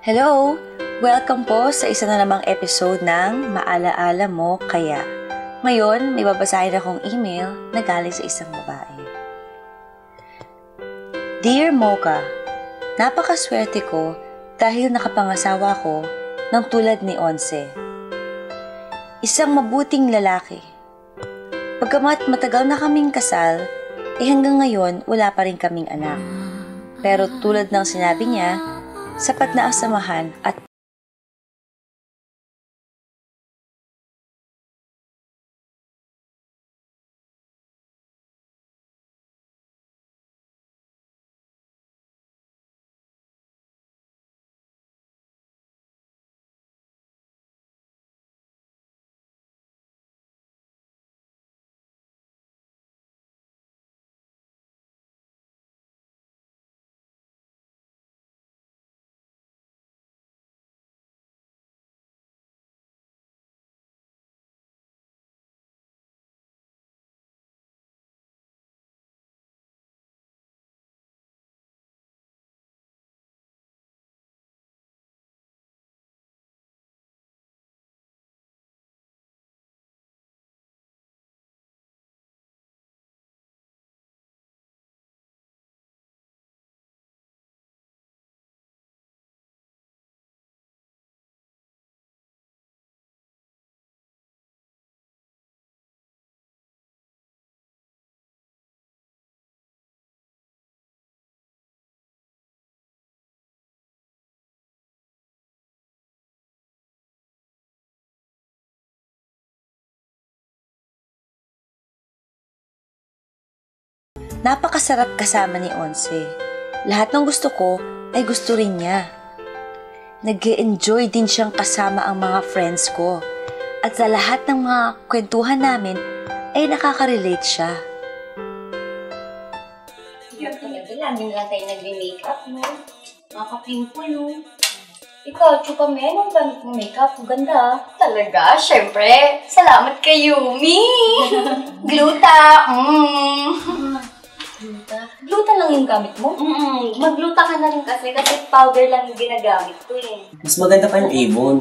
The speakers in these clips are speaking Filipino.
Hello! Welcome po sa isa na namang episode ng Maalaala Mo Kaya. Ngayon, may babasahin akong email na galing sa isang babae. Dear Mocha, napakaswerte ko dahil nakapangasawa ko ng tulad ni Onse. Isang mabuting lalaki. Pagkamat matagal na kaming kasal, hanggang ngayon wala pa rin kaming anak. Pero tulad ng sinabi niya, sapat na ang samahan at napakasarap kasama ni Onse. Lahat ng gusto ko ay gusto rin niya. Nag-e-enjoy din siyang kasama ang mga friends ko. At sa lahat ng mga kwentuhan namin ay nakaka-relate siya. Lagi na lang tayo nagbe-makeup, no? Nakaka-pimple, no? Ikaw, Chupa, may anong gamit ng makeup? Ganda. Talaga? Siyempre. Salamat kay Yumi. Gluta. Gluta lang yung gamit mo? Magluta ka na rin kasi powder lang yung ginagamit ko eh. Mas maganda pa yung Avon.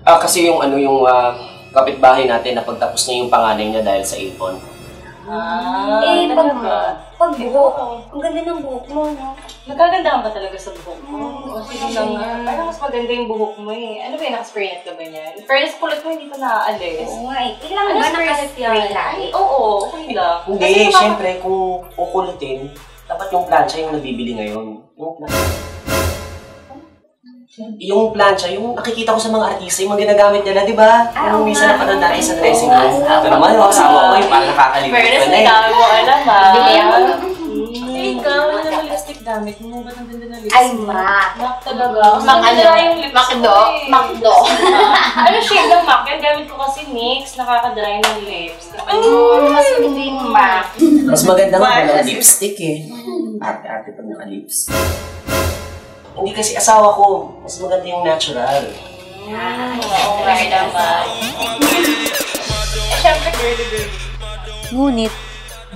Kasi yung kapitbahay natin na pagtapos niya yung panganay niya dahil sa Avon. Pag buhok. Ang ganda ng buhok mo, no? Nagkagandahan ba talaga sa buhok mo? O sige lang nga. Parang mas maganda yung buhok mo eh. Ano ba yung naka-spray net ka ba niya? In fairness, kulot mo hindi pa naaalis. Oo nga eh. Kailangan ba naka-spray lang? Oo, okay lang. Hindi, syempre kung kukulutin, dapat yung plancha yung nabibili ngayon. Yung plancha, yung nakikita ko sa mga artista, yung mga ginagamit nila, di ba? Yung minsan napanood natin sa dressing room. Ito naman, yung kasama ko yung parang nakakalimutan Fairness, na may dami mo alam ha. Bili ako. Kasi ikaw, ano naman lipstick gamit mo? Ba't ang ganda na lipstick? Ay, MAC. MAC talaga. MAC ano? yung lipstick MACdo? mo eh. MACdo. Ano shade ng MAC? Yan gamit ko kasi NYX, nakaka-dry ng lips. Mas hindi yung MAC. Mas maganda nga pala lipstick eh. Arte-arte pag naka-lips. Hindi kasi asawa ko. Mas maganda yung natural. Oo, right naman. Siyempre, girly. Ngunit,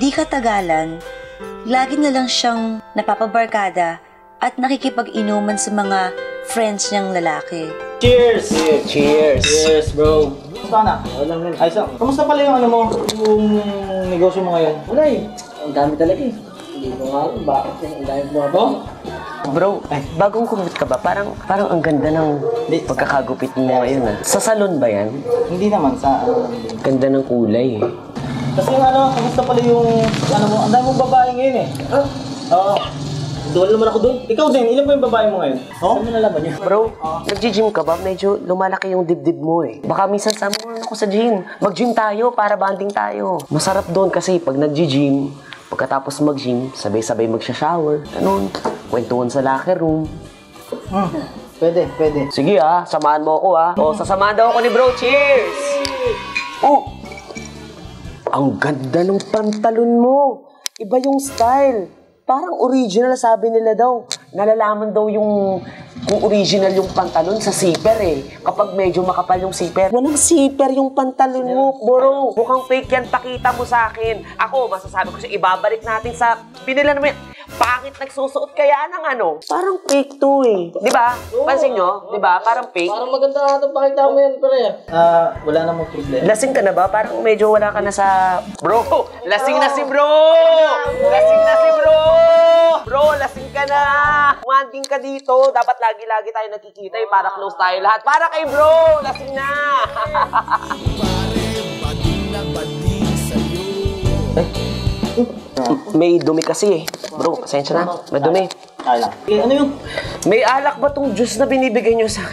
di katagalan, lagi na lang siyang napapabarkada at nakikipag-inuman sa mga friends niyang lalaki. Cheers! Cheers! Cheers, bro! Kamusta ka na? Wala lang. Ayos lang. Kamusta pala yung yung negosyo mo ngayon? Wala eh. Ang dami talaga eh. Hindi ko nga alam bakit eh. Ang dami mo ba? Bro, bagong kumit ka ba? Parang ang ganda ng pagkakagupit mo ngayon ah. Sa salon ba yan? Hindi naman sa Ganda ng kulay eh. Kasi kamusta pala yung mo? Ang dami mong babae ngayon eh. Oo. Doon naman ako doon. Ikaw din, ilan ba yung babae mo ngayon? Saan mo nalaman yun? Bro, nag-gym ka ba? Medyo lumalaki yung dibdib mo eh. Baka minsan sama mo ako sa gym. Mag-gym tayo para banding tayo. Masarap doon kasi pag nag-gym, pagkatapos mag-gym, sabay-sabay magsha-shower. Ganun, kwentuhan sa locker room. Pwede. Sige ah, samahan mo ako ah. O, sasamahan daw ako ni bro. Cheers! Oh! Ang ganda ng pantalon mo. Iba yung style. Parang original sabi nila daw. nalalaman daw yung kung original yung pantalon sa zipper eh. Kapag medyo makapal yung zipper. Walang zipper yung pantalon mo, bro. Mukhang fake yan, pakita mo sa akin. Ako, masasabi ko siya, ibabalik natin sa binila naman. Pangit nagsusuot kaya ng ano? Parang fake to eh. Di ba? Pansin nyo? Di ba? Parang fake. Parang maganda nga itong pakita mo yan, pare. Wala namang problema. Lasing ka na ba? Parang medyo wala ka na sa... Bro! Lasing na si bro! Lasing na si bro! Bro, lasing ka na! Umanding ka dito. Dapat lagi-lagi tayo nakikita eh, para close tayo lahat. Para kay bro! Lasing na! May dumi kasi eh. Bro, pasensya na. May dumi. Alak. Ano yung... May alak ba tong juice na binibigay nyo sa...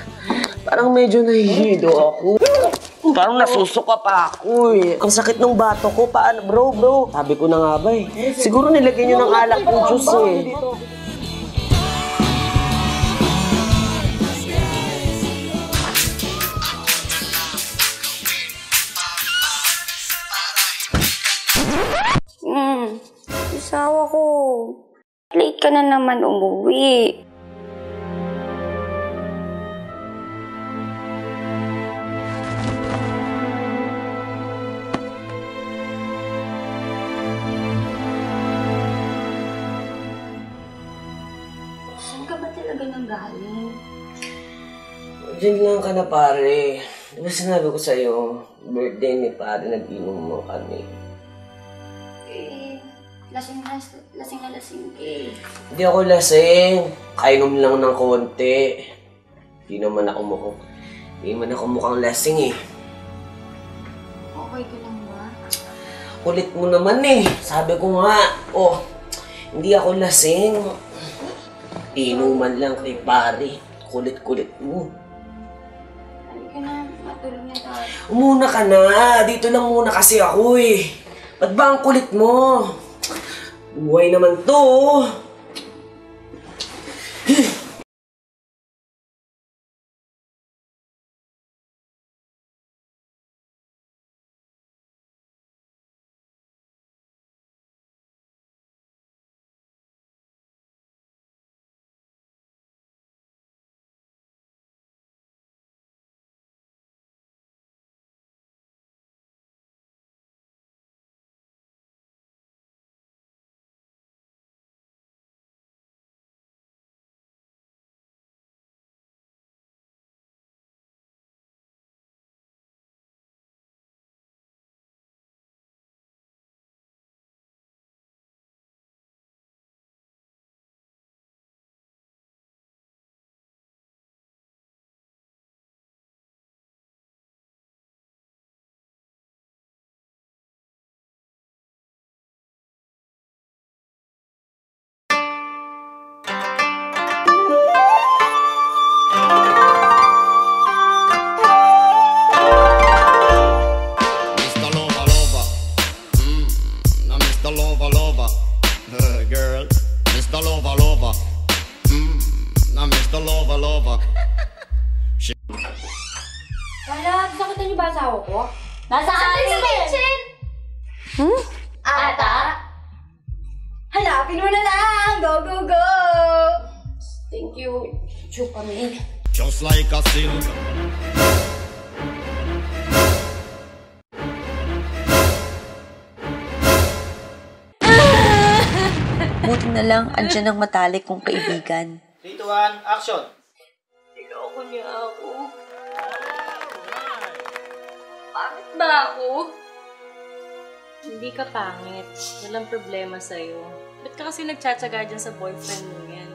Parang medyo nahihido ako. Parang nasusuka pa ako eh. Ang sakit ng bato ko. Paano? Bro. Sabi ko na nga ba eh. Siguro nilagyan nyo ng alak ng juice eh. Isawa ko. Late ka na naman umuwi. Saan ka ba talaga nanggaling? Diyan lang ka na pare. Di ba sinabi ko sa'yo, birthday ni pare, nag-inom mo kami. Lasing na lasing eh. Hindi ako lasing. Kainom lang ng konti. Hindi man ako mukhang lasing eh. Okay ka lang ba? Kulit mo naman eh. Sabi ko nga, hindi ako lasing. Inuman lang kay pare. Kulit-kulit mo. Halika na, matulog na tayo. Umuna ka na. Dito lang muna kasi ako eh. Ba't ba ang kulit mo? Buhay naman to. Wala, sakit niyo ba asawa ko? Nasa akin! Sa kitchen! Ata? Hanapin mo na lang! Go, go, go! Thank you, Chupa me. Just like a silver. Buti na lang, andyan ang matalik kong kaibigan. 3, 2, 1, action! Niloko niya ako. Pangit ba ako? Hindi ka pangit. Walang problema sa'yo. Ba't ka kasi nagtsatsaga dyan sa boyfriend mo yan?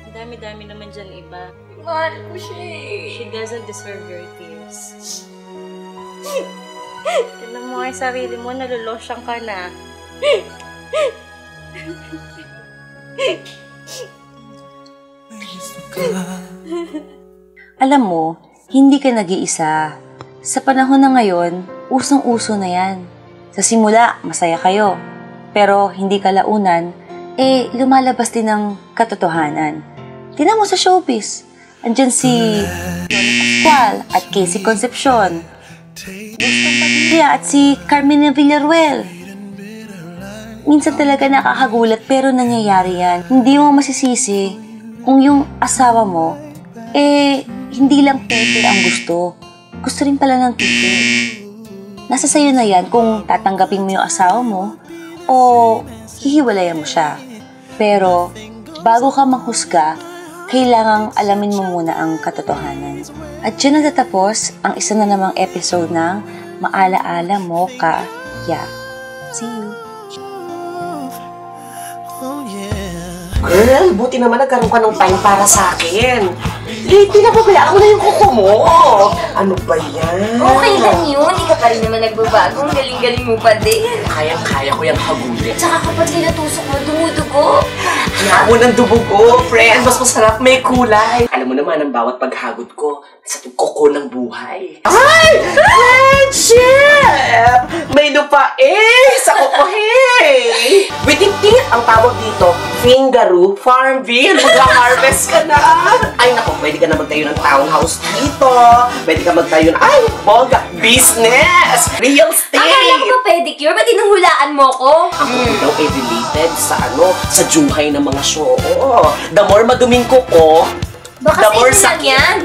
Ang dami-dami naman dyan iba. Mahal ko siya eh. She doesn't deserve your tears. Tignan mo nga yung sarili mo, nalulosyang ka na. Alam mo, hindi ka nag-iisa. Sa panahon na ngayon, usong-uso na yan. Sa simula, masaya kayo. Pero hindi kalaunan, lumalabas din ng katotohanan. Tingnan mo sa showbiz. Andyan si Pascual at Casey Concepcion. Gustong Padilla at si Carmina Villaruel. Minsan talaga nakakagulat pero nangyayari yan. Hindi mo masisisi kung yung asawa mo, hindi lang pepe ang gusto. Gusto rin pala ng titi. Nasa sayo na yan kung tatanggapin mo yung asawa mo o hihiwalayan mo siya. Pero, bago ka manghusga, kailangang alamin mo muna ang katotohanan. At dyan natatapos ang isa na namang episode ng Maalaala Mo Ka, Ya. See you! Girl, buti naman nagkaroon ka ng time para sa akin. Lately na ba kaya ako na yung kuko mo? Ano ba yan? Okay lang yun. Hindi ka pa rin naman nagbabago. Ang galing-galing mo pa din. Kayang-kaya ko yung hagulin. Tsaka kapag kinatusok mo, dumudugo. Kaya mo ng dugo ko, friend. Mas masarap, may kulay. Alam mo naman, ang bawat paghagot ko, sa kuko ng buhay. Ay! Friendship! May lupa sa kukohe! Witik-tik ang tawag dito, Fingaroo Farmville. Mag-harvest ka na! Ay naku, pwede ka na magtayo ng townhouse dito. Pwede ka magtayo ng, bongga, business! Real estate! Akala ko ba pedicure? Ba't hinuhulaan mo ko? Ang kuko daw ay related sa juhay ng mga show. The more maduming kuko, Baka the sa more inyo lang yan.